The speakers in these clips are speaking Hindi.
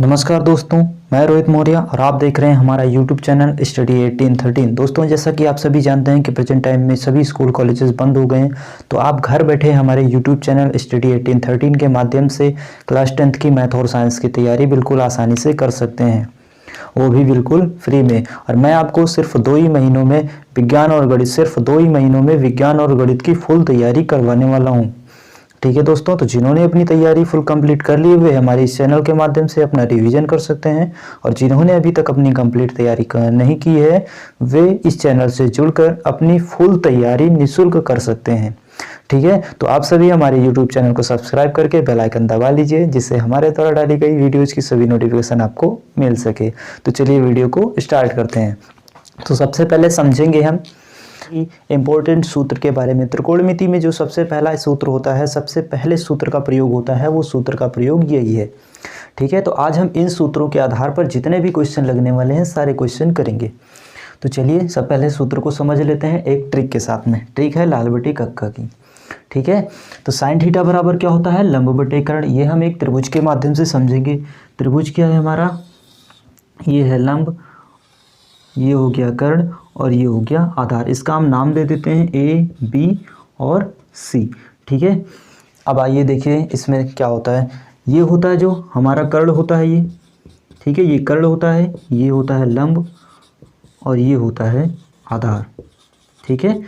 नमस्कार दोस्तों, मैं रोहित मौर्य और आप देख रहे हैं हमारा यूट्यूब चैनल स्टडी 1813। दोस्तों, जैसा कि आप सभी जानते हैं कि प्रेजेंट टाइम में सभी स्कूल कॉलेजेस बंद हो गए हैं, तो आप घर बैठे हमारे यूट्यूब चैनल स्टडी 1813 के माध्यम से क्लास 10th की मैथ और साइंस की तैयारी बिल्कुल आसानी से कर सकते हैं, वो भी बिल्कुल फ्री में। और मैं आपको सिर्फ 2 ही महीनों में विज्ञान और गणित की फुल तैयारी करवाने वाला हूँ। ठीक है दोस्तों, तो जिन्होंने अपनी तैयारी फुल कंप्लीट कर ली हुई है हमारे इस चैनल के माध्यम से अपना रिवीजन कर सकते हैं, और जिन्होंने अभी तक अपनी कंप्लीट तैयारी नहीं की है वे इस चैनल से जुड़कर अपनी फुल तैयारी निःशुल्क कर सकते हैं। ठीक है, तो आप सभी हमारे यूट्यूब चैनल को सब्सक्राइब करके बेल आइकन दबा लीजिए, जिससे हमारे द्वारा डाली गई वीडियोज की सभी नोटिफिकेशन आपको मिल सके। तो चलिए वीडियो को स्टार्ट करते हैं। तो सबसे पहले समझेंगे हम इम्पोर्टेंट सूत्र के बारे में। त्रिकोणमिति में जो सबसे पहला सूत्र होता है, सबसे पहले सूत्र का प्रयोग होता है, वो सूत्र का प्रयोग यही है। ठीक है, तो आज हम इन सूत्रों के आधार पर जितने भी क्वेश्चन लगने वाले हैं सारे क्वेश्चन करेंगे। तो चलिए सब पहले सूत्र को समझ लेते हैं एक ट्रिक के साथ में। ट्रिक है लाल बटे कक्का की। ठीक है, तो साइन थीटा बराबर क्या होता है, लंब बटे कर्ण। ये हम एक त्रिभुज के माध्यम से समझेंगे। त्रिभुज क्या है हमारा, ये है लंब, ये हो गया कर्ण और ये हो गया आधार। इसका हम नाम दे देते हैं ए, बी और सी। ठीक है, अब आइए देखिए इसमें क्या होता है। ये होता है जो हमारा कर्ण होता है ये, ठीक है, ये कर्ण होता है, ये होता है लंब और ये होता है आधार। ठीक है,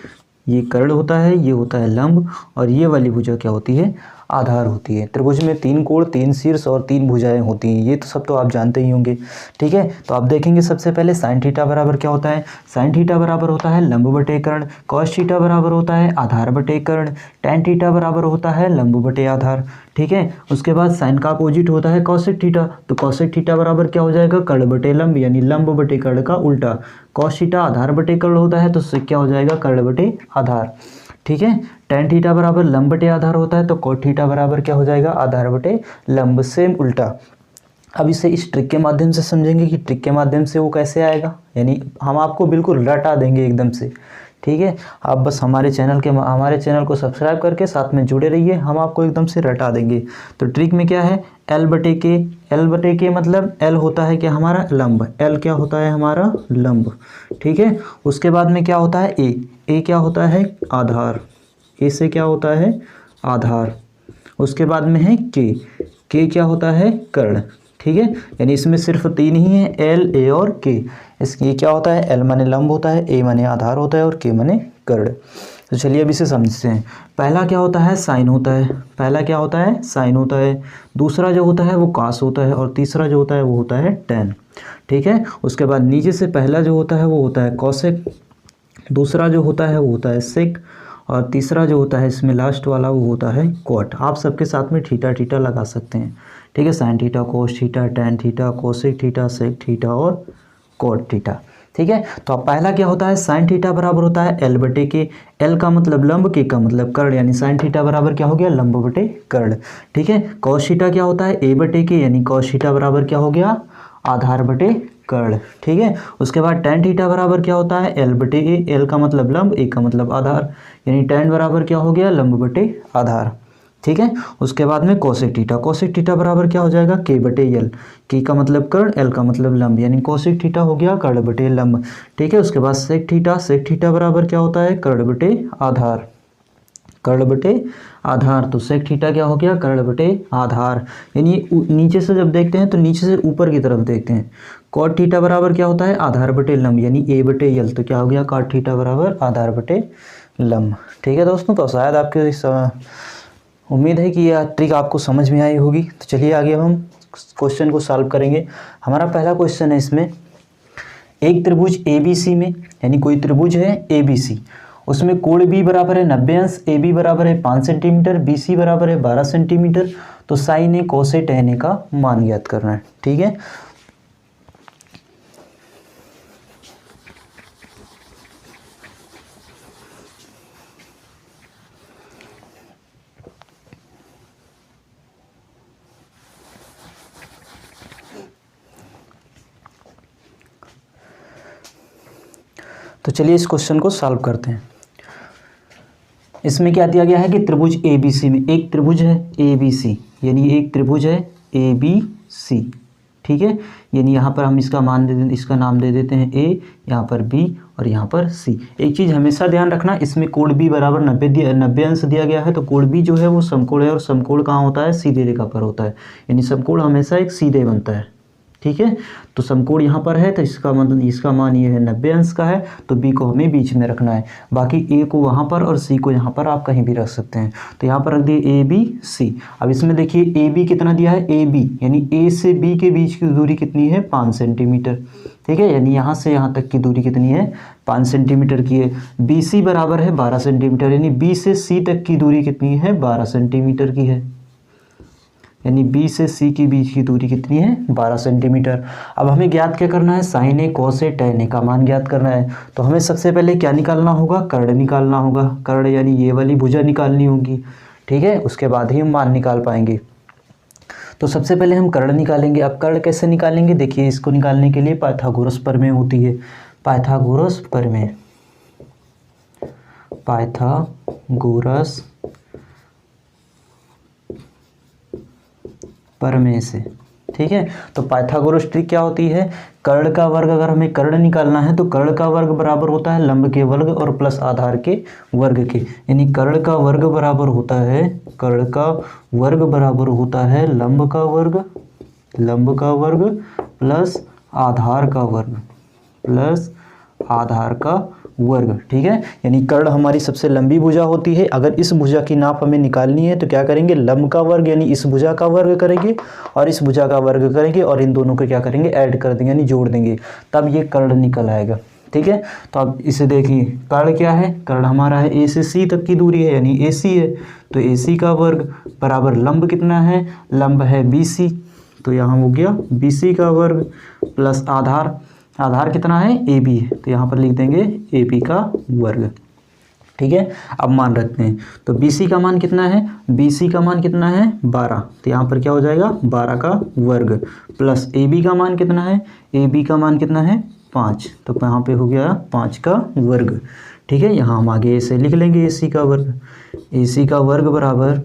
ये कर्ण होता है, ये होता है लंब और ये वाली भुजा क्या होती है, आधार होती है। त्रिभुज में 3 कोण, 3 शीर्ष और 3 भुजाएं होती हैं, ये तो सब तो आप जानते ही होंगे। ठीक है, तो आप देखेंगे सबसे पहले साइन थीटा बराबर क्या होता है। साइन थीटा बराबर होता है लंब बटे कर्ण। कॉस थीटा बराबर होता है आधार बटे कर्ण। टैन थीटा बराबर होता है लंब बटे आधार। ठीक है, उसके बाद साइन का अपोजिट होता है कॉसेक थीटा। तो कॉसेक थीटा बराबर क्या हो जाएगा, कर्ण बटे लंब, यानी लंब बटे कर्ण का उल्टा। कॉस थीटा आधार बटे कर्ण होता है, तो उससे क्या हो जाएगा, कर्ण बटे आधार। ठीक है, टैन थीटा बराबर लंब बटे आधार होता है, तो कोट थीटा बराबर क्या हो जाएगा, आधार बटे लंब, सेम उल्टा। अब इसे इस ट्रिक के माध्यम से समझेंगे कि ट्रिक के माध्यम से वो कैसे आएगा, यानी हम आपको बिल्कुल रटा देंगे एकदम से। ठीक है, आप बस हमारे चैनल को सब्सक्राइब करके साथ में जुड़े रहिए, हम आपको एकदम से रटा देंगे। तो ट्रिक में क्या है, एल बटे के मतलब एल होता है क्या हमारा, लंब। एल क्या होता है हमारा, लंब। ठीक है, उसके बाद में क्या होता है, ए क्या होता है, आधार। ए से क्या होता है, आधार। उसके बाद में है के क्या होता है, कर्ण। ठीक है, यानी इसमें सिर्फ 3 ही है, एल, ए और के। इसकी क्या होता है, एल माने लंब होता है, ए माने आधार होता है और के माने कर्ण। तो चलिए अब इसे समझते हैं। पहला क्या होता है, साइन होता है। पहला क्या होता है, साइन होता है। दूसरा जो होता है वो कास होता है और तीसरा जो होता है वो होता है टैन। ठीक है, उसके बाद नीचे से पहला जो होता है वो होता है कॉसेक, दूसरा जो होता है वो होता है सेक और तीसरा जो होता है इसमें लास्ट वाला वो होता है कॉट। आप सबके साथ में थीटा लगा सकते हैं। ठीक है, sine theta, cos theta, tan theta, cosec theta, sec theta और कॉट थीटा। ठीक है, तो अब पहला क्या होता है, साइन थीटा बराबर होता है एल बटे के। एल का मतलब लंब, के का मतलब कर्ण, यानी साइन थीटा बराबर क्या हो गया, लंब बटे कर्ण। ठीक है, कॉस थीटा क्या होता है, ए बटे के, यानी कॉस थीटा बराबर क्या हो गया, आधार बटे कर्ण। ठीक है, उसके बाद टैन थीटा बराबर क्या होता है, एल बटे ए। एल का मतलब लंब, ए का मतलब आधार, यानी टैन बराबर क्या हो गया, लंब बटे आधार। ठीक है, उसके बाद में कोसेक थीटा बराबर क्या हो जाएगा, के बटे एल। के का मतलब कर्ण, एल का मतलब लंब, यानी कोसेक थीटा हो गया कर्ण बटे लंब। ठीक है, उसके बाद सेक थीटा बराबर क्या होता है, कर्ण बटे आधार। कर्ण बटे आधार, तो सेक थीटा क्या हो गया, कर्ण बटे आधार। यानी नीचे से जब देखते हैं तो नीचे से ऊपर की तरफ देखते हैं। कॉट थीटा बराबर क्या होता है, आधार बटे लंब, यानी ए बटे एल। तो क्या हो गया, कॉट थीटा बराबर आधार बटे लंब। ठीक है दोस्तों, तो शायद आपके उम्मीद है कि यह ट्रिक आपको समझ में आई होगी। तो चलिए आगे अब हम क्वेश्चन को सॉल्व करेंगे। हमारा पहला क्वेश्चन है इसमें, एक त्रिभुज ABC में, यानी कोई त्रिभुज है ABC, उसमें कोण B बराबर है 90 अंश, AB बराबर है 5 सेंटीमीटर, BC बराबर है 12 सेंटीमीटर। तो sign A, cos A, tan A का मान ज्ञात करना है। ठीक है, तो चलिए इस क्वेश्चन को सॉल्व करते हैं। इसमें क्या दिया गया है कि त्रिभुज ABC में, एक त्रिभुज है ABC, यानी एक त्रिभुज है ABC, ठीक है, यानी यहाँ पर हम इसका मान दे देते, इसका नाम दे देते हैं ए, यहाँ पर बी और यहाँ पर सी। एक चीज़ हमेशा ध्यान रखना, इसमें कोण बी बराबर 90 अंश दिया गया है, तो कोण बी जो है वो समकोण है, और समकोण कहाँ होता है, सीधे रेखा पर होता है, यानी समकोण हमेशा एक सीधे बनता है। ठीक है, तो समकोण यहाँ पर है, तो इसका मतलब इसका मान ये है 90 अंश का है, तो बी को हमें बीच में रखना है, बाकी ए को वहाँ पर और सी को यहाँ पर आप कहीं भी रख सकते हैं। तो यहाँ पर रख दिए ए बी सी। अब इसमें देखिए ए बी कितना दिया है, ए बी यानी ए से बी के बीच की दूरी कितनी है, 5 सेंटीमीटर। ठीक है, यानी यहाँ से यहाँ तक की दूरी कितनी है, 5 सेंटीमीटर की है। बी सी बराबर है 12 सेंटीमीटर, यानी बी से सी तक की दूरी कितनी है, 12 सेंटीमीटर की है, यानी बी से सी के बीच की दूरी कितनी है, 12 सेंटीमीटर। अब हमें ज्ञात क्या करना है, sign A cos A tan A का मान ज्ञात करना है। तो हमें सबसे पहले क्या निकालना होगा, कर्ण निकालना होगा, कर्ण यानी ये वाली भुजा निकालनी होगी। ठीक है, उसके बाद ही हम मान निकाल पाएंगे। तो सबसे पहले हम कर्ण निकालेंगे। अब कर्ण कैसे निकालेंगे, देखिए इसको निकालने के लिए पाइथागोरस प्रमेय होती है, पाइथागोरस प्रमेय, पाइथागोरस प्रमेय से। ठीक है, तो पाइथागोरस ट्रिक क्या होती है, कर्ण का वर्ग, अगर हमें कर्ण निकालना है तो कर्ण का वर्ग बराबर होता है लंब के वर्ग और प्लस आधार के वर्ग के, यानी कर्ण का वर्ग बराबर होता है, कर्ण का वर्ग बराबर होता है लंब का वर्ग, लंब का वर्ग प्लस आधार का वर्ग, प्लस आधार का वर्ग। ठीक है, यानी कर्ण हमारी सबसे लंबी भुजा होती है। अगर इस भुजा की नाप हमें निकालनी है तो क्या करेंगे, लंब का वर्ग यानी इस भुजा का वर्ग करेंगे और इस भुजा का वर्ग करेंगे और इन दोनों को क्या करेंगे, ऐड कर देंगे यानी जोड़ देंगे, तब ये कर्ण निकल आएगा। ठीक है, तो अब इसे देखिए, कर्ण क्या है, कर्ण हमारा है ए से सी तक की दूरी है यानी ए सी है, तो ए सी का वर्ग बराबर लंब कितना है, लंब है बी सी, तो यहाँ हो गया बी सी का वर्ग प्लस आधार, आधार कितना है, ए बी है, तो यहाँ पर लिख देंगे ए बी का वर्ग। ठीक है, अब मान रखते हैं, तो बी सी का मान कितना है, बी सी का मान कितना है 12, तो यहाँ पर क्या हो जाएगा 12 का वर्ग प्लस ए बी का मान कितना है, ए बी का मान कितना है 5, तो यहाँ पे हो गया 5 का वर्ग। ठीक है, यहाँ हम आगे ऐसे लिख लेंगे ए सी का वर्ग, ए सी का वर्ग बराबर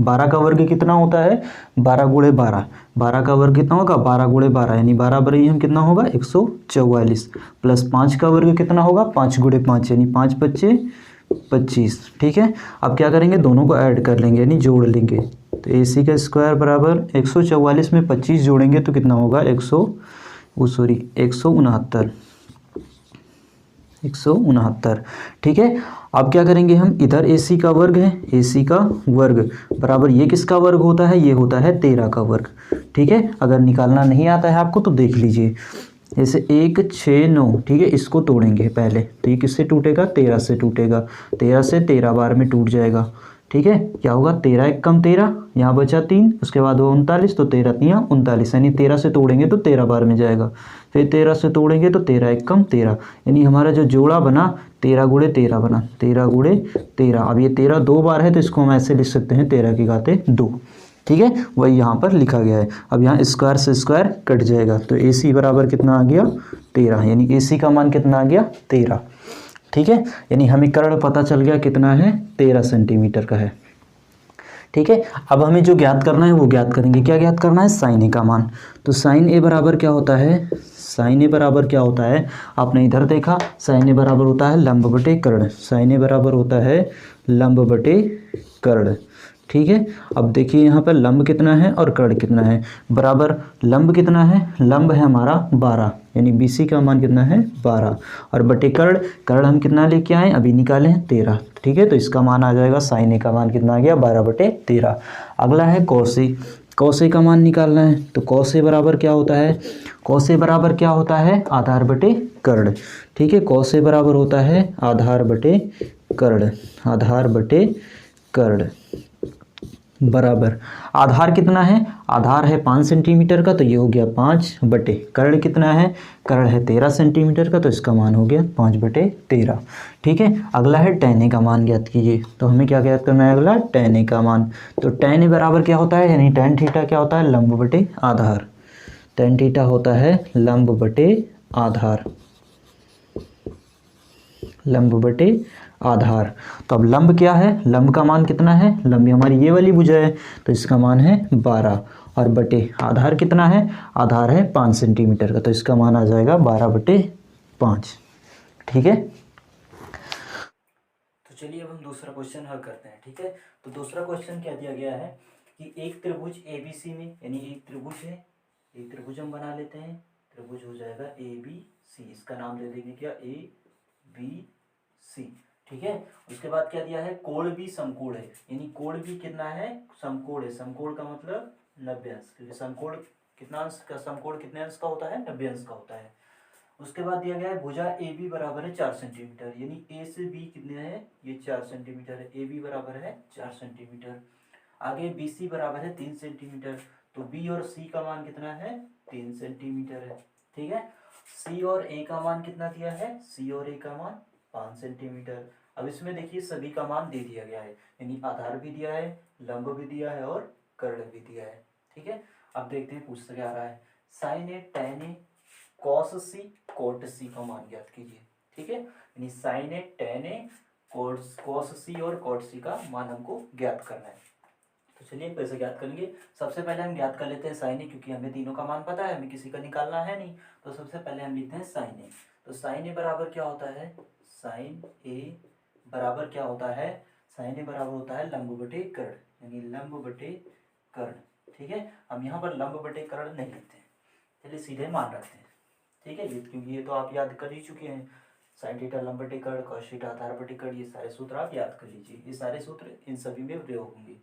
12 का वर्ग कितना होता है, 12 गुणे 12, 12 का वर्ग कितना होगा, 12 गुणे 12 यानी 12 बराबर हम कितना होगा 144 प्लस 5 का वर्ग कितना होगा, 5 गुणे 5 यानी 5 बच्चे 25। ठीक है, अब क्या करेंगे, दोनों को ऐड कर लेंगे यानी जोड़ लेंगे, तो ए सी का स्क्वायर बराबर 144 में 25 जोड़ेंगे तो कितना होगा 169। ठीक है, अब क्या करेंगे हम, इधर ए सी का वर्ग है, ए सी का वर्ग बराबर ये किसका वर्ग होता है, ये होता है 13 का वर्ग। ठीक है, अगर निकालना नहीं आता है आपको तो देख लीजिए, जैसे 1 6 9, ठीक है, इसको तोड़ेंगे पहले, तो ये किससे टूटेगा, 13 से टूटेगा, 13 से 13 बार में टूट जाएगा। ठीक है, क्या होगा, 13 एक कम 13, यहाँ बचा 3, उसके बाद वो 39, तो 13 3 39, यानी 13 से तोड़ेंगे तो 13 बार में जाएगा, फिर 13 से तोड़ेंगे तो 13 एक कम 13, यानी हमारा जो जोड़ा बना 13 गुणे 13 बना, 13 गुणे 13। अब ये 13 2 बार है तो इसको हम ऐसे लिख सकते हैं 13 की घाते 2। ठीक है, वही यहाँ पर लिखा गया है। अब यहाँ स्क्वायर से स्क्वायर कट जाएगा, तो ए सी बराबर कितना आ गया 13, यानी ए सी का मान कितना आ गया 13। ठीक है, यानी हमें कर्ण पता चल गया कितना है, 13 सेंटीमीटर का है। ठीक है, अब हमें जो ज्ञात करना है वो ज्ञात करेंगे। क्या ज्ञात करना है, साइन ए का मान। तो साइन ए बराबर क्या होता है, साइन ए बराबर क्या होता है, आपने इधर देखा, साइन ए बराबर होता है लंब बटे कर्ण, साइन ए बराबर होता है लंब बटे कर्ण। ठीक है, अब देखिए यहाँ पर लंब कितना है और कर्ण कितना है, बराबर लंब कितना है, लंब है हमारा 12, यानी बी सी का मान कितना है 12, और बटे कर्ण, कर्ण हम कितना लेके आए, अभी निकाले हैं 13। ठीक है, तो इसका मान आ जाएगा, साइन ए का मान कितना आ गया 12 बटे 13। अगला है कॉस ए, कॉस ए का मान निकालना है। तो कॉस ए बराबर क्या होता है, कॉस ए बराबर क्या होता है, आधार बटे कर्ण। ठीक है, कॉस ए बराबर होता है आधार बटे कर्ण, आधार बटे कर्ण बराबर आधार कितना है, आधार है 5 सेंटीमीटर का, तो ये हो गया 5 बटे कर्ण कितना है, कर्ण है 13 सेंटीमीटर का, तो इसका मान हो गया 5 बटे 13। ठीक है, अगला है tan a का मान ज्ञात कीजिए। तो हमें क्या ज्ञात करना है, अगला tan a का मान। तो tan a बराबर क्या होता है, यानी tan थीटा क्या होता है, लंब बटे आधार, tan थीटा होता है लंब बटे आधार, लंब बटे आधार। तो अब लंब क्या है, लंब का मान कितना है, लंब हमारी ये वाली भुजा है, तो इसका मान है 12, और बटे आधार कितना है, आधार है 5 सेंटीमीटर का, तो इसका मान आ जाएगा 12/5। ठीक है, तो चलिए अब हम दूसरा क्वेश्चन हल करते हैं। ठीक है, तो दूसरा क्वेश्चन क्या दिया गया है कि एक त्रिभुज ABC में, यानी एक त्रिभुज है, एक त्रिभुज हम बना लेते हैं, त्रिभुज हो जाएगा ABC, इसका नाम दे देंगे क्या, ABC। ठीक है, उसके बाद क्या दिया है, कोण भी समकोण है, यानी कोण भी कितना है, समकोण है। समकोण का मतलब 90 अंश, क्योंकि समकोण कितना अंश का, समकोण कितने अंश का होता है, 90 अंश का होता है। उसके बाद दिया गया है भुजा ए बी बराबर है 4 सेंटीमीटर, यानी ए से बी कितने हैं, ये 4 सेंटीमीटर है, ए बी बराबर है 4 सेंटीमीटर। आगे बी सी बराबर है 3 सेंटीमीटर, तो बी और सी का मान कितना है, 3 सेंटीमीटर है। ठीक है, सी और ए का मान कितना दिया है, सी और ए का मान 5 सेंटीमीटर। अब इसमें देखिए सभी का मान दे दिया गया है, यानी आधार भी दिया है, लंब भी दिया है और कर्ण भी दिया है। ठीक है, अब देखते हैं पूछता क्या आ रहा है, साइन ए टेन ए कॉस सी कोट सी का मान ज्ञात कीजिए। ठीक है, यानी साइन ए टेन ए कॉस सी और कोट सी का मान हमको ज्ञात करना है। तो चलिए कैसे ज्ञात करेंगे, सबसे पहले हम ज्ञात कर लेते हैं साइन ए, क्योंकि हमें तीनों का मान पता है, हमें किसी का निकालना है नहीं। तो सबसे पहले हम लिखते हैं साइन ए। तो साइन ए बराबर क्या होता है, साइन ए बराबर क्या होता है, साइन ए बराबर होता है लंब बटे कर्ण, यानी लंब बटे कर्ण। ठीक है, हम यहाँ पर लंब बटे कर्ण नहीं लिखते हैं, चलिए सीधे मान रखते हैं। ठीक है, ये क्योंकि ये तो आप याद कर ही चुके हैं, साइन थीटा लंब बटे कर्ण, कॉस थीटा आधार बटे कर्ण, ये सारे सूत्र आप याद कर लीजिए, ये सारे सूत्र इन सभी में प्रयोग होंगे।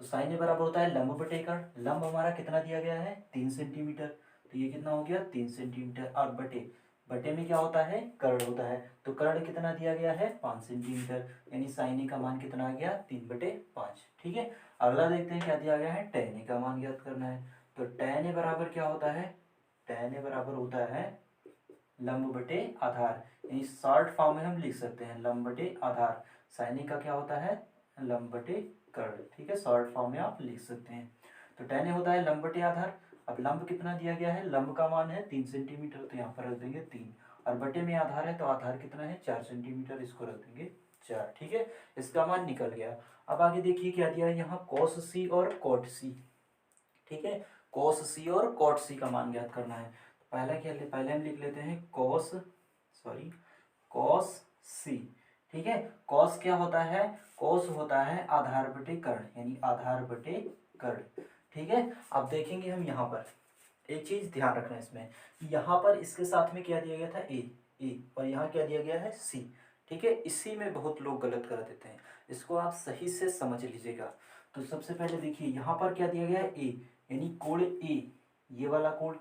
तो साइन ए बराबर होता है लंब बटे कर्ण, लंब हमारा कितना दिया गया है 3 सेंटीमीटर, तो ये कितना हो गया 3 सेंटीमीटर, और बटे बटे में क्या होता है, कर्ण होता है, तो कर्ण कितना दिया गया है 5 सेंटीमीटर, यानी साइन ए का मान कितना आ गया 3/5। ठीक है, अगला देखते हैं क्या दिया गया है, टेन ए का मान ज्ञात करना है। तो टेन ए बराबर क्या होता है, टेन ए बराबर होता है लंब बटे आधार, यानी शॉर्ट फॉर्म में हम लिख सकते हैं लंब बटे आधार। साइन ए का क्या होता है, लंब बटे कर्ण। ठीक है, शॉर्ट फॉर्म में आप लिख सकते हैं। तो टेन ए होता है लंब बटे आधार। अब लंब कितना दिया गया है, लंब का मान है 3 सेंटीमीटर, तो यहाँ पर रख देंगे 3, और बटे में आधार है, तो आधार कितना है 4 सेंटीमीटर, इसको रख देंगे 4। ठीक है, इसका मान निकल गया। अब आगे देखिए क्या दिया है यहाँ, कॉस सी और कॉट सी। ठीक है, कॉस सी और कॉट सी का मान ज्ञात करना है। पहला क्या, पहले हम लिख लेते हैं कॉस सी। ठीक है, कॉस क्या होता है, कॉस होता है आधार बटे कर्ण, यानी आधार बटे कर्ण। ठीक है, अब देखेंगे हम यहाँ पर एक चीज ध्यान रखना है इसमें, यहाँ पर इसके साथ में क्या दिया गया था ए, और यहाँ क्या दिया गया है सी। ठीक है, इसी में बहुत लोग गलत कर देते हैं, इसको आप सही से समझ लीजिएगा। तो सबसे पहले देखिए यहाँ पर क्या दिया गया है ए, यानी कोण ए, ये वाला कोण।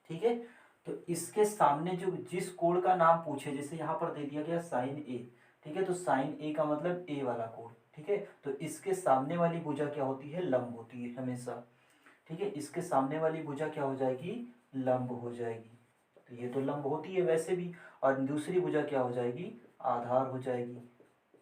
ठीक है, तो इसके सामने जो जिस कोण का नाम पूछे, जैसे यहाँ पर दे दिया गया साइन ए। ठीक है, तो साइन ए का मतलब ए वाला कोण। ठीक है, तो इसके सामने वाली भुजा क्या होती है, लंब होती है हमेशा। ठीक है, इसके सामने वाली भुजा क्या हो जाएगी, लंब हो जाएगी, तो ये तो लंब होती है वैसे भी, और दूसरी भुजा क्या हो जाएगी, आधार हो जाएगी।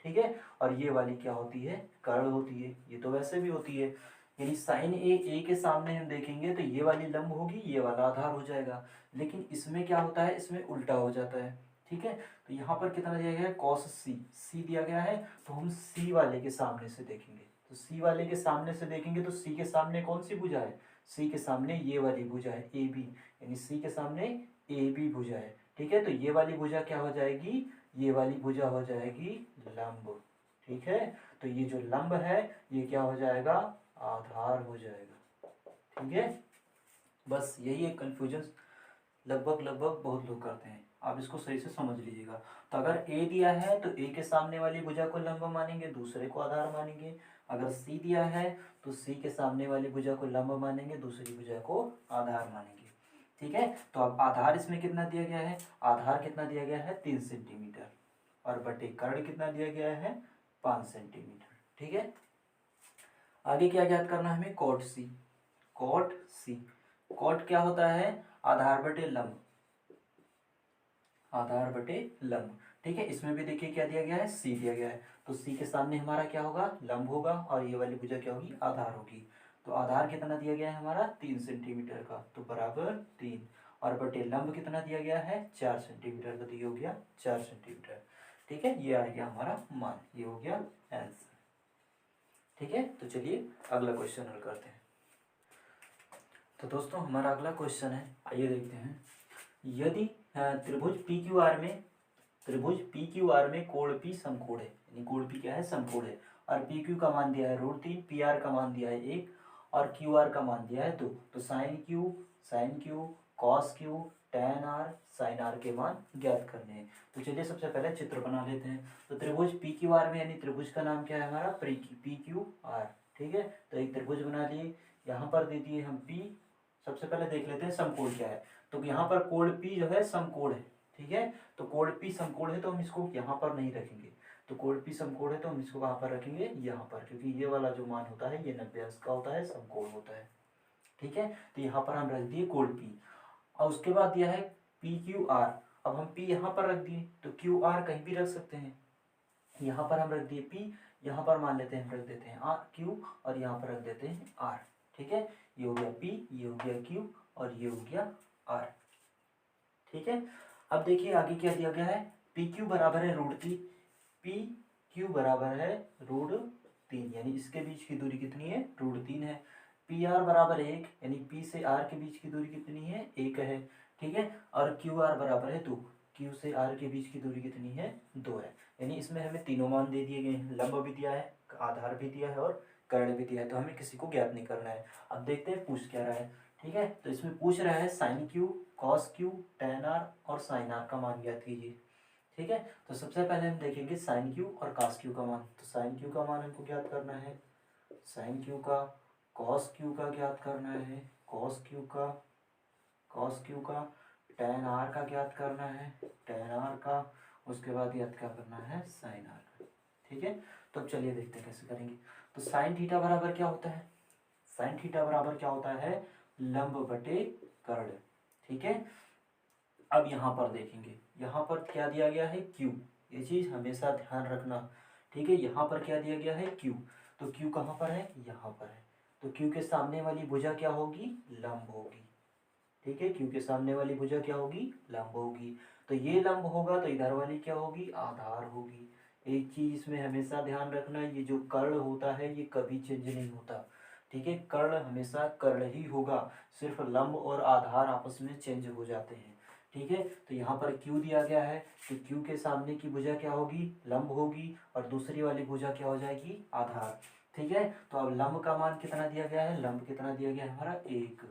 ठीक है, और ये वाली क्या होती है, कर्ण होती है, ये तो वैसे भी होती है। यानी साइन ए के सामने हम देखेंगे तो ये वाली लंब होगी, ये वाला आधार हो जाएगा। लेकिन इसमें क्या होता है, इसमें उल्टा हो जाता है। ठीक है, तो यहाँ पर कितना दिया गया है, कॉस सी दिया गया है, तो हम सी वाले के सामने से देखेंगे, तो सी वाले के सामने से देखेंगे तो सी के सामने कौन सी भुजा है, सी के सामने ये वाली भुजा है ए बी, यानी सी के सामने ए बी भुजा है। ठीक है, तो ये वाली भुजा क्या हो जाएगी, ये वाली भुजा हो जाएगी लंब। ठीक है, तो ये जो लंब है ये क्या हो जाएगा, आधार हो जाएगा। ठीक है, बस यही एक कंफ्यूजन लगभग लगभग बहुत लोग करते हैं, आप इसको सही से समझ लीजिएगा। तो अगर ए दिया है तो ए के सामने वाली भुजा को लंब मानेंगे, दूसरे को आधार मानेंगे। अगर सी दिया है तो सी के सामने वाली भुजा को लंब मानेंगे, दूसरी भुजा को आधार मानेंगे। ठीक है, तो अब आधार इसमें कितना दिया गया है, आधार कितना दिया गया है 3 सेंटीमीटर, और बटे कर्ण कितना दिया गया है 5 सेंटीमीटर। ठीक है, आगे क्या ज्ञात करना है हमें, cot C. Cot C, cot क्या होता है, आधार बटे लंब, आधार बटे लंब। ठीक है, इसमें भी देखिए क्या दिया गया है, सी दिया गया है, तो सी के सामने हमारा क्या होगा, लंब होगा, और ये वाली भुजा क्या होगी, आधार होगी। तो आधार कितना दिया गया है हमारा 3 सेंटीमीटर का, तो बराबर 3, और बटे लंब कितना दिया गया है 4 सेंटीमीटर का, तो ये हो गया 4 सेंटीमीटर। ठीक है, ये आ गया हमारा मान, ये हो गया आंसर। ठीक है, तो चलिए अगला क्वेश्चन हल करते हैं। तो दोस्तों हमारा अगला क्वेश्चन है, आइए देखते हैं। यदि त्रिभुज पी क्यू आर में कोण पी समकोण है, यानी कोण पी क्या है, समकोण है, और पी क्यू का मान दिया है √3, पी आर का मान दिया है 1 और क्यू आर का मान दिया है 2। तो sine Q cos Q tan R sine R के मान ज्ञात करने हैं। तो चलिए सबसे पहले चित्र बना लेते हैं। तो त्रिभुज पी क्यू आर में, यानी त्रिभुज का नाम क्या है हमारा, पी क्यू आर। ठीक है, तो एक त्रिभुज बना लिए, यहाँ पर दे दिए हम पी। सबसे पहले देख लेते हैं समकोण क्या है। तो यहाँ पर कोण पी जो है समकोण है। ठीक है, तो कोण पी समकोण है तो हम इसको यहाँ पर नहीं रखेंगे। तो कोण पी समकोण है तो हम इसको कहाँ पर रखेंगे, यहाँ पर, क्योंकि ये वाला जो मान होता है ये 90 अंश का होता है, समकोण होता है। ठीक है, तो यहाँ पर हम रख दिए कोण पी। और उसके बाद दिया है पी क्यू आर। अब हम पी यहाँ पर रख दिए, तो क्यू आर कहीं भी रख सकते हैं। यहाँ पर हम रख दिए पी, यहाँ पर मान लेते हैं हम रख देते हैं आर क्यू, और यहाँ पर रख देते हैं आर। ठीक है, ये हो गया पी, ये हो गया क्यू, और ये हो गया आर। ठीक है, अब देखिए आगे क्या दिया गया है, पी क्यू बराबर है √3, पी क्यू बराबर है √3, यानी इसके बीच की दूरी कितनी है, √3 है। पी आर बराबर 1, यानी पी से आर के बीच की दूरी कितनी है, 1 है। ठीक है, और क्यू आर बराबर है 2, क्यू से आर के बीच की दूरी कितनी है, 2 है। यानी इसमें हमें तीनों मान दे दिए गए हैं, लंब भी दिया है, आधार भी दिया है और कर्ण भी दिया है। तो हमें किसी को ज्ञात नहीं करना है। अब देखते हैं पूछ क्या रहा है। ठीक है, तो इसमें पूछ रहा है sine Q cos Q tan R और साइन आर का मान ज्ञात कीजिए। ठीक है, तो सबसे पहले हम देखेंगे साइन क्यू और कॉस क्यू का मान। तो साइन क्यू का मान हमको ज्ञात करना है, साइन क्यू का, कॉस क्यू का ज्ञात करना है, कॉस क्यू का, tan आर का ज्ञात करना है, tan आर का, उसके बाद ज्ञात क्या करना है, साइन आर का। ठीक है, तो अब चलिए देखते हैं कैसे करेंगे। तो साइन थीटा बराबर क्या होता है, साइन थीटा बराबर क्या होता है, लंब बटे कर्ण। ठीक है, अब यहाँ पर देखेंगे, यहाँ पर क्या दिया गया है, क्यू। ये चीज हमेशा ध्यान रखना। ठीक है, यहाँ पर क्या दिया गया है, क्यू। तो क्यू कहाँ पर है, यहाँ पर है। तो क्यू के सामने वाली भुजा क्या होगी, लंब होगी। ठीक है, क्यू के सामने वाली भुजा क्या होगी, लंब होगी। तो ये लंब होगा तो इधर वाली क्या होगी, आधार होगी। एक चीज इसमें हमेशा ध्यान रखना, ये जो कर्ण होता है ये कभी चेंज नहीं होता। ठीक है, कर्ण हमेशा कर्ण ही होगा, सिर्फ लंब और आधार आपस में चेंज हो जाते हैं। ठीक है, तो यहाँ पर क्यू दिया गया है, तो क्यू के सामने की भुजा क्या होगी, लंब होगी, और दूसरी वाली भुजा क्या हो जाएगी, आधार। ठीक है, तो अब लंब का मान कितना दिया गया है, लंब कितना दिया गया है हमारा 1,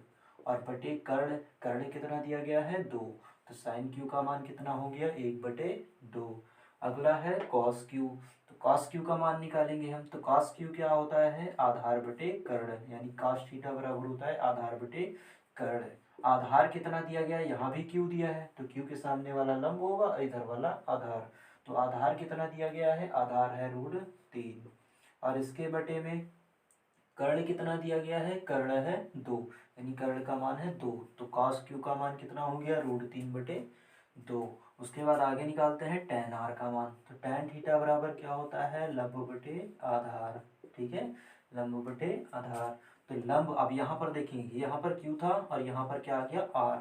और बटे कर्ण, कर्ण कितना दिया गया है 2। तो साइन क्यू का मान कितना हो गया, 1/2। अगला है कॉस क्यू। तो कॉस क्यू का मान निकालेंगे हम। तो कॉस क्यू क्या होता है, आधार बटे कर्ण, यानी कॉस थीटा बराबर होता है आधार बटे कर्ण। आधार कितना दिया गया है, यहाँ भी क्यू दिया है, तो क्यू के सामने वाला लंब होगा, इधर वाला आधार। तो आधार कितना दिया गया है, आधार है √3, और इसके बटे में कर्ण कितना दिया गया है, कर्ण है 2, यानी कर्ण का मान है 2। तो कॉस क्यू का मान कितना हो गया, √3/2। उसके बाद आगे निकालते हैं tan आर का मान। तो tan थीटा बराबर क्या होता है, लंब बटे आधार। ठीक है, लंब बटे आधार। तो लंब, अब यहाँ पर देखेंगे, यहाँ पर क्यू था और यहाँ पर क्या आ गया, आर।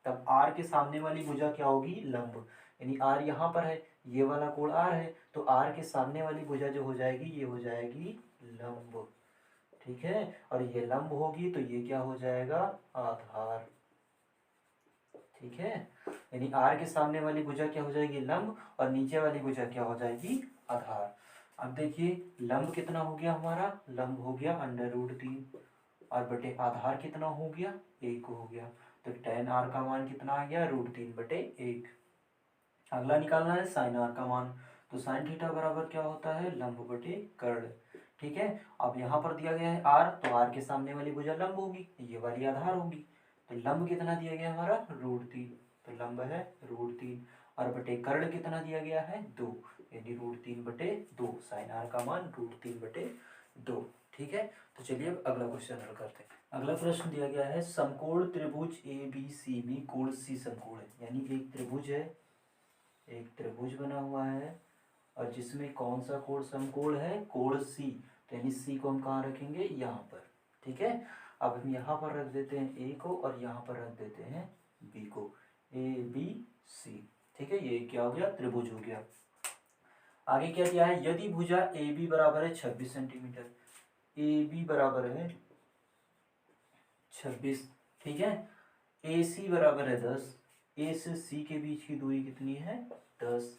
तब आर के सामने वाली भुजा क्या होगी, लंब, यानी आर यहाँ पर है, ये वाला कोण आर है, तो आर के सामने वाली भुजा जो हो जाएगी ये हो जाएगी लंब। ठीक है, और ये लंब होगी तो ये क्या हो जाएगा, आधार। ठीक है, यानी आर के सामने वाली भुजा क्या हो जाएगी, लंब, और नीचे वाली भुजा क्या हो जाएगी, आधार। अब देखिए लंब कितना हो गया हमारा, लंब हो गया √3, और बटे आधार कितना हो गया, 1 हो गया। तो tan आर का मान कितना आ गया, √3/1। अगला निकालना है साइन आर का मान। तो साइन थीटा बराबर क्या होता है, लंब बटे कर्ण। ठीक है, अब यहाँ पर दिया गया है आर, तो आर के सामने वाली भुजा लंब होगी, ये वाली आधार होगी। तो लंब कितना दिया गया हमारा, √3, तो लंब है √3, और बटे कर्ण कितना दिया गया है, 2, यानी √3/2। साइन आर का मान √3/2। ठीक है, तो चलिए अब अगला क्वेश्चन हल करते हैं। अगला प्रश्न दिया गया है, समकोण त्रिभुज ABC में कोण C समकोण है, यानी एक त्रिभुज है, एक त्रिभुज बना हुआ है, और जिसमें कौन सा कोण समकोण है, कोण सी। तो यानी सी को हम कहाँ रखेंगे, यहाँ पर। ठीक है, अब हम यहाँ पर रख देते हैं ए को, और यहाँ पर रख देते हैं बी को, ABC। ठीक है, ये क्या हो गया, त्रिभुज हो गया। आगे क्या दिया है, यदि भुजा AB बराबर है 26 सेंटीमीटर, AB बराबर है 26 ठीक है। ए सी बराबर है 10, ए से सी के बीच की दूरी कितनी है 10।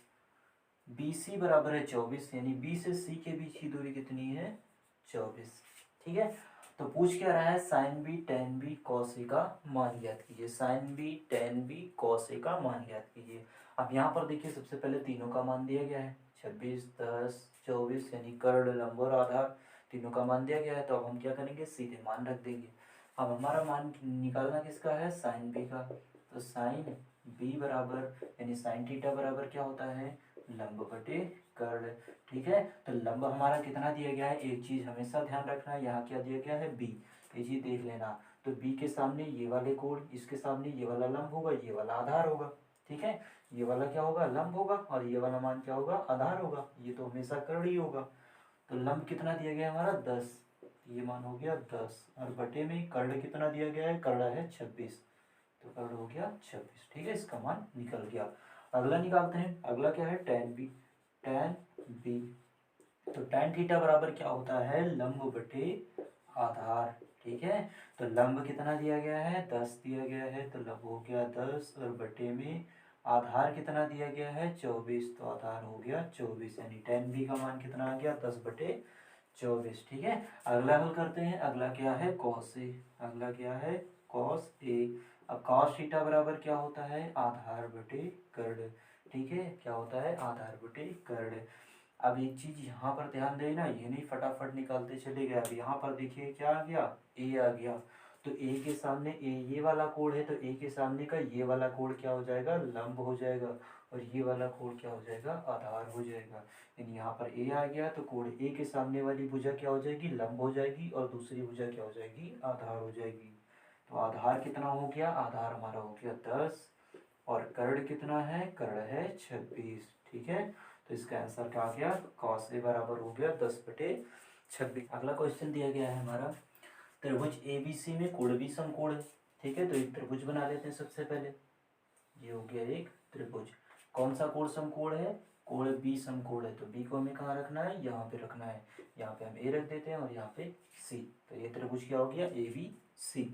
बी सी बराबर है 24, यानी बी से सी के बीच की दूरी कितनी है 24। ठीक है। तो पूछ क्या रहा है, sine B tan B cos A का मान ज्ञात कीजिए। Sine B tan B cos A का मान ज्ञात कीजिए। अब यहाँ पर देखिए सबसे पहले तीनों का मान दिया गया है 26, 10, 24, यानी कर्ण, लंब और आधार तीनों का मान दिया गया है। तो अब हम क्या करेंगे, सीधे मान रख देंगे। अब हमारा मान निकालना किसका है, साइन बी का। तो साइन बी बराबर यानी साइन थीटा बराबर क्या होता है, लंब बटे कर्ण। ठीक है। तो लंब हमारा कितना दिया गया है, एक चीज हमेशा ध्यान रखना है, यहाँ क्या दिया गया है बी, ये चीज देख लेना। तो बी के सामने ये वाले कोण, इसके सामने ये वाला लंब होगा, ये वाला आधार होगा। ठीक है। ये वाला क्या होगा, लंब होगा, और ये वाला मान क्या होगा, आधार होगा। ये तो हमेशा कर्ण ही होगा। तो लंब कितना दिया गया हमारा 10, ये मान हो गया 10, और बटे में कर्ण कितना दिया गया है, कर्ण है 26, तो कर्ण हो गया 26। ठीक है, इसका मान निकल गया। अगला निकालते हैं। अगला क्या है, टेन बी। टेन बी, तो टेन थीटा बराबर क्या होता है, लंब बटे आधार। ठीक है। तो लंब कितना दिया गया है 10 दिया गया है, तो लंब हो गया 10, और बटे में आधार कितना दिया गया है 24, तो आधार हो गया 24, यानी टेन बी का मान कितना आ गया 10 बटे 24। ठीक है। अगला हल करते हैं। अगला क्या है, कॉस ए। अगला क्या है, कॉस ए। अब कॉस थीटा बराबर क्या होता है, आधार बटे कर्ण। ठीक है, क्या होता है, आधार बटे कर्ण। अब एक चीज यहाँ पर ध्यान देना, ये नहीं फटाफट निकालते चले गए। अब यहाँ पर देखिए क्या आ गया, ए आ गया। तो ए के सामने ए ये वाला कोण है, तो ए के सामने का ये वाला कोण क्या हो जाएगा, लंब हो जाएगा, और ये वाला कोण क्या हो जाएगा, आधार हो जाएगा। यानी यहाँ पर ए आ गया, तो कोण ए के सामने वाली भुजा क्या हो जाएगी, लंब हो जाएगी, और दूसरी भुजा क्या हो जाएगी, आधार हो जाएगी। तो आधार कितना हो गया, आधार हमारा हो गया 10, और कर्ण कितना है, कर्ण है 26। ठीक है। तो इसका आंसर क्या आ गया, कॉस ए बराबर हो गया 10 बटे 26। अगला क्वेश्चन दिया गया है हमारा, त्रिभुज एबीसी में कोण भी समकोण है। ठीक है। तो एक त्रिभुज बना लेते हैं सबसे पहले। ये हो गया एक त्रिभुज। कौन सा कोण समकोण है, कोण बी समकोण है। तो बी को हमें कहाँ रखना है, यहाँ पे रखना है। यहाँ पे हम ए रख देते हैं, और यहाँ पे सी। तो ये त्रिभुज क्या हो गया, ए बी सी।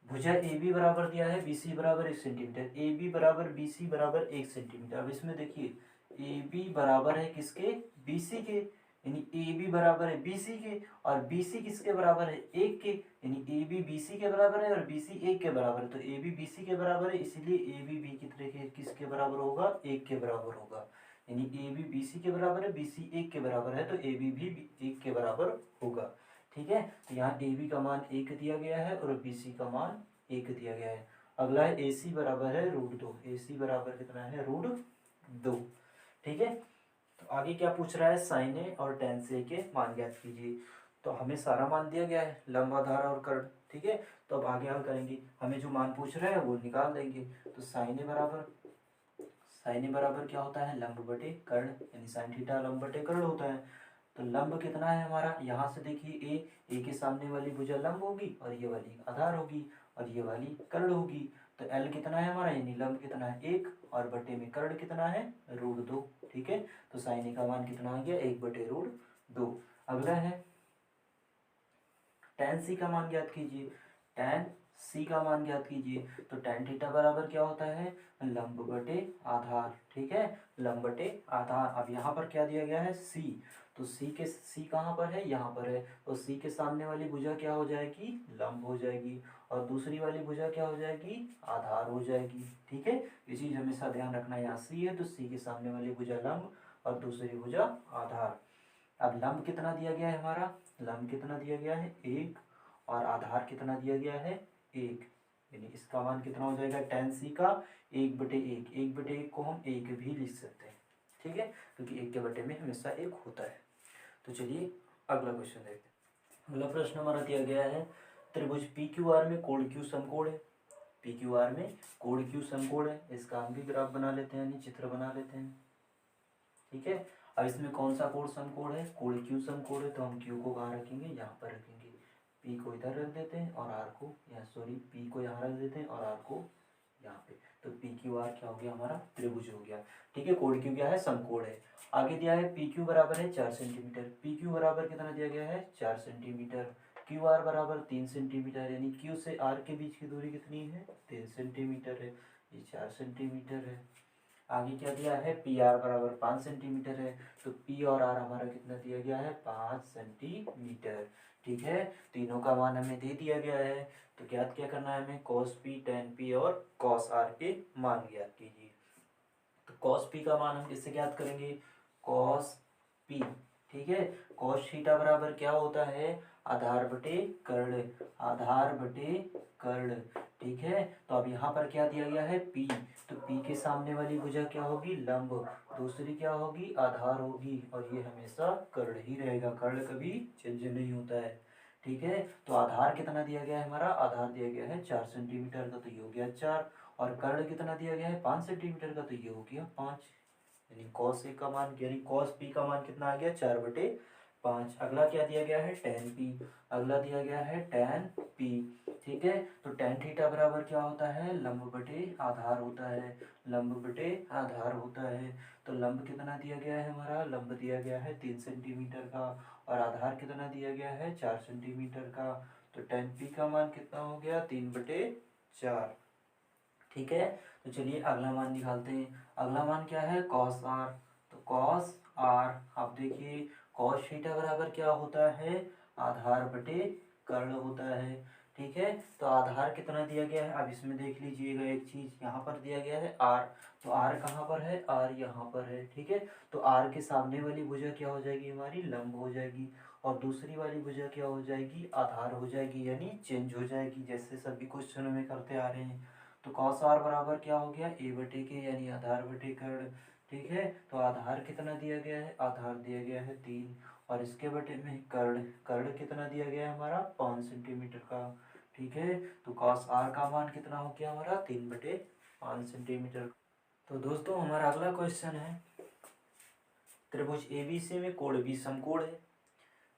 भुजा ए बी बराबर दिया है, बी सी बराबर 1 सेंटीमीटर। ए बी बराबर बी सी बराबर 1 सेंटीमीटर। अब इसमें देखिए ए बी बराबर है किसके, बी सी के, यानी ए बी बराबर है बी सी के, और बी सी किसके बराबर है, 1 के, यानी ए बी बी सी के बराबर है, और बी सी 1 के बराबर है। तो ए बी बी सी के बराबर है, इसीलिए ए बी बी किसके बराबर होगा, 1 के बराबर होगा। यानी ए बी बी सी के बराबर है, बी सी 1 के बराबर है, तो ए बी भी 1 के बराबर होगा। ठीक है। तो यहाँ ए बी का मान 1 दिया गया है, और बी सी का मान 1 दिया गया है। अगला है ए सी बराबर है √2। ए सी बराबर कितना है, √2। ठीक है। तो आगे क्या पूछ रहा है, साइन ए और टेन से के मान ज्ञात कीजिए। तो हमें सारा मान दिया गया है, लंब, आधार और कर्ण। ठीक है। तो अब आगे हल करेंगे, हमें जो मान पूछ रहे हैं वो निकाल देंगे। तो साइन ए बराबर क्या होता है, लंब बटे कर्ण, यानी साइन थीटा लंब बटे कर्ण होता है। तो लंब कितना है हमारा, यहाँ से देखिए ए के सामने वाली भुजा लंब होगी, और ये वाली आधार होगी, और ये वाली कर्ण होगी। तो एल कितना है हमारा, यानी लंब कितना है 1, और बटे में कर्ण कितना है √2। ठीक है। तो साइन ए का मान कितना आ गया, 1 बटे √2। अगला है टेन सी का मान ज्ञात कीजिए। टेन सी का मान ज्ञात कीजिए। तो टेन थीटा बराबर क्या होता है, लंब बटे आधार। ठीक है, लंब बटे आधार। अब यहाँ पर क्या दिया गया है, सी। तो सी कहाँ पर है, यहाँ पर है। तो सी के सामने वाली भुजा क्या हो जाएगी, लंब हो जाएगी, और दूसरी वाली भुजा क्या हो जाएगी, आधार हो जाएगी। ठीक है, ये चीज हमेशा ध्यान रखना। यहाँ सी है, तो सी के सामने वाली भुजा लंब, और दूसरी भुजा आधार। अब लंब कितना दिया गया है हमारा, लंब कितना दिया गया है 1, और आधार कितना दिया गया है 1, यानी इसका मान कितना हो जाएगा, टेन सी का 1/1। 1/1 को हम 1 भी लिख सकते हैं। ठीक है, क्योंकि 1 के बटे में हमेशा 1 होता है। तो चलिए अगला क्वेश्चन देखते हैं। अगला प्रश्न हमारा दिया गया है, त्रिभुज पी क्यू आर में कोण क्यू समकोण है। पी क्यू आर में कोण क्यू समकोण है। इसका हम भी ग्राफ बना लेते हैं, यानी चित्र बना लेते हैं। ठीक है। अब इसमें कौन सा कोण समकोण है, कोण क्यू समकोण है। तो हम क्यू को कहाँ रखेंगे, यहाँ पर रखेंगे। पी को इधर रख देते हैं, और आर को पी को यहाँ रख देते हैं, और आर को यहाँ पे। तो पी क्यू आर क्या हो गया हमारा, त्रिभुज हो गया। ठीक है, कोण क्यू क्या है, समकोण है। आगे दिया है पी क्यू बराबर है 4 सेंटीमीटर। पी क्यू बराबर कितना दिया गया है, 4 सेंटीमीटर। क्यू आर बराबर 3 सेंटीमीटर, यानी क्यू से आर के बीच की दूरी कितनी है 3 सेंटीमीटर है, ये 4 सेंटीमीटर है। आगे क्या दिया है पी आर बराबर 5 सेंटीमीटर है, तो पी और आर हमारा कितना दिया गया है 5 सेंटीमीटर। ठीक है, तीनों का मान हमें दे दिया गया है, तो ज्ञात क्या करना है हमें कॉस पी, टेन पी और कॉस आर के मान ज्ञात कीजिए। तो कॉस पी का मान हम किससे ज्ञात करेंगे कॉस पी। ठीक है, कॉस थीटा बराबर क्या होता है आधार बटे कर्ण, आधार बटे कर्ण। ठीक है, तो अब यहाँ पर क्या दिया गया है P, तो P के सामने वाली भुजा क्या होगी लंब, दूसरी क्या होगी आधार होगी, और ये हमेशा कर्ण ही रहेगा, कर्ण कभी चेंज नहीं होता है। ठीक है, तो आधार कितना दिया गया है हमारा, आधार दिया गया है 4 सेंटीमीटर का, तो ये हो गया 4, और कर्ण कितना दिया गया है 5 सेंटीमीटर का, तो ये हो गया 5, यानी कॉस ए का मान यानी कॉस पी का मान कितना आ गया 4/5। अगला क्या दिया गया है टेन पी, अगला दिया गया है टेन पी। ठीक है, तो टेन थीटा बराबर क्या होता है लंब बटे आधार होता है, लंब बटे आधार होता है। तो लंब कितना दिया गया है हमारा, लंब दिया गया है 3 सेंटीमीटर का, और आधार कितना दिया गया है 4 सेंटीमीटर का, तो टेन पी का मान कितना हो गया 3/4। ठीक है, तो चलिए अगला मान निकालते हैं। अगला मान क्या है कॉस आर, तो कॉस आर आप देखिए कॉस थीटा बराबर क्या होता है आधार बटे कर्ण होता है। ठीक है, तो आधार कितना दिया गया है, अब इसमें देख लीजिएगा एक चीज़, यहाँ पर दिया गया है आर, तो आर कहाँ पर है आर यहाँ पर है। ठीक है, तो आर के सामने वाली भुजा क्या हो जाएगी हमारी लंब हो जाएगी, और दूसरी वाली भुजा क्या हो जाएगी आधार हो जाएगी, यानी चेंज हो जाएगी, जैसे सभी क्वेश्चनों में करते आ रहे हैं। तो कॉस आर बराबर क्या हो गया ए बटे के, यानी आधार बटे कर्ण। ठीक है, तो आधार कितना दिया गया है, आधार दिया गया है 3, और इसके बटे में कर्ण, कर्ण कितना दिया गया है हमारा 5 सेंटीमीटर का। ठीक है, तो कॉस आर का मान कितना हो गया हमारा 3/5 सेंटीमीटर। तो दोस्तों हमारा अगला क्वेश्चन है त्रिभुज एबीसी में कोण बी समकोण है,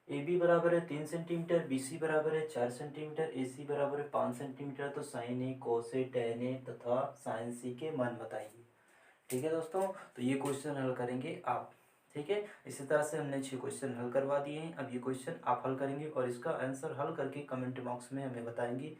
ए बी बराबर है 3 सेंटीमीटर, बी सी बराबर है 4 सेंटीमीटर, ए सी बराबर है 5 सेंटीमीटर, तो साइन ए कोस ए टेन ए तथा साइन सी के मान बताइए। ठीक है दोस्तों, तो ये क्वेश्चन हल करेंगे आप। ठीक है, इसी तरह से हमने 6 क्वेश्चन हल करवा दिए हैं, अब ये क्वेश्चन आप हल करेंगे और इसका आंसर हल करके कमेंट बॉक्स में हमें बताएंगे।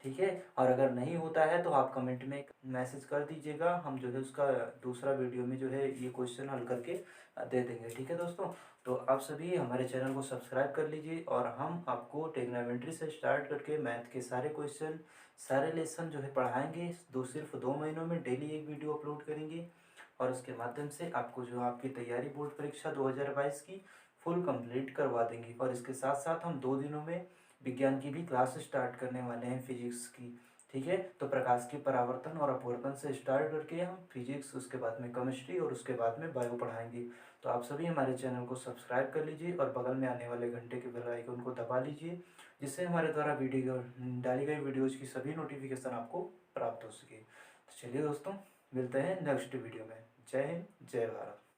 ठीक है, और अगर नहीं होता है तो आप कमेंट में मैसेज कर दीजिएगा, हम जो है उसका दूसरा वीडियो में जो है ये क्वेश्चन हल करके दे देंगे। ठीक है दोस्तों, तो आप सभी हमारे चैनल को सब्सक्राइब कर लीजिए, और हम आपको ट्रिग्नोमेट्री से स्टार्ट करके मैथ के सारे क्वेश्चन सारे लेसन जो है पढ़ाएंगे। सिर्फ 2 महीनों में डेली एक वीडियो अपलोड करेंगे, और उसके माध्यम से आपको जो आपकी तैयारी बोर्ड परीक्षा 2022 की फुल कंप्लीट करवा देंगे। और इसके साथ साथ हम 2 दिनों में विज्ञान की भी क्लास स्टार्ट करने वाले हैं फिजिक्स की। ठीक है, तो प्रकाश के परावर्तन और अपवर्तन से स्टार्ट करके हम फिजिक्स, उसके बाद में केमिस्ट्री और उसके बाद में बायो पढ़ाएंगे। तो आप सभी हमारे चैनल को सब्सक्राइब कर लीजिए और बगल में आने वाले घंटे के बेल आइकन को दबा लीजिए, जिससे हमारे द्वारा वीडियो डाली गई वीडियोज़ की सभी नोटिफिकेशन आपको प्राप्त हो सके। तो चलिए दोस्तों, मिलते हैं नेक्स्ट वीडियो में। जय हिंद, जय भारत।